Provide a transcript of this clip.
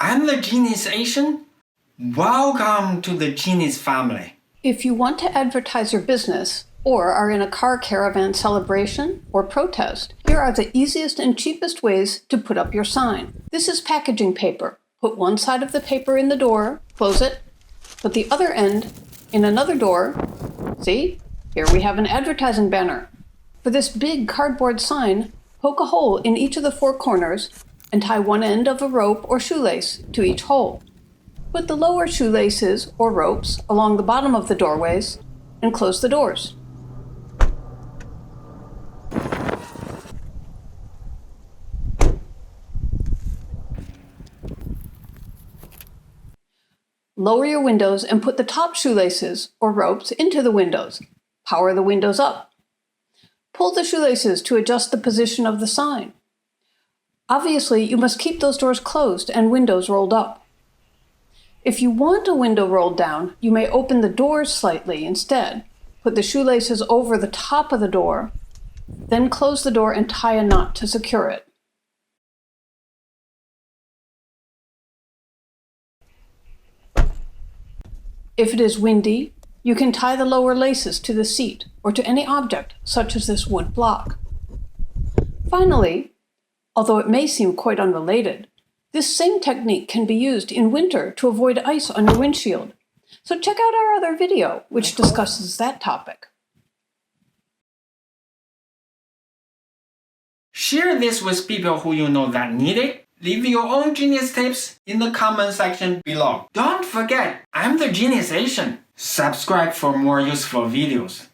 I'm the Genius Asian. Welcome to the Genius family. If you want to advertise your business or are in a car caravan celebration or protest, here are the easiest and cheapest ways to put up your sign. This is packaging paper. Put one side of the paper in the door, close it, put the other end in another door. See? Here we have an advertising banner. For this big cardboard sign, poke a hole in each of the four corners and tie one end of a rope or shoelace to each hole. Put the lower shoelaces or ropes along the bottom of the doorways and close the doors. Lower your windows and put the top shoelaces or ropes into the windows. Power the windows up. Pull the shoelaces to adjust the position of the sign. Obviously, you must keep those doors closed and windows rolled up. If you want a window rolled down, you may open the doors slightly instead. Put the shoelaces over the top of the door, then close the door and tie a knot to secure it. If it is windy, you can tie the lower laces to the seat or to any object, such as this wood block. Finally, although it may seem quite unrelated, this same technique can be used in winter to avoid ice on your windshield. So check out our other video, which discusses that topic. Share this with people who you know that need it. Leave your own genius tips in the comment section below. Don't forget, I'm the Genius Asian. Subscribe for more useful videos.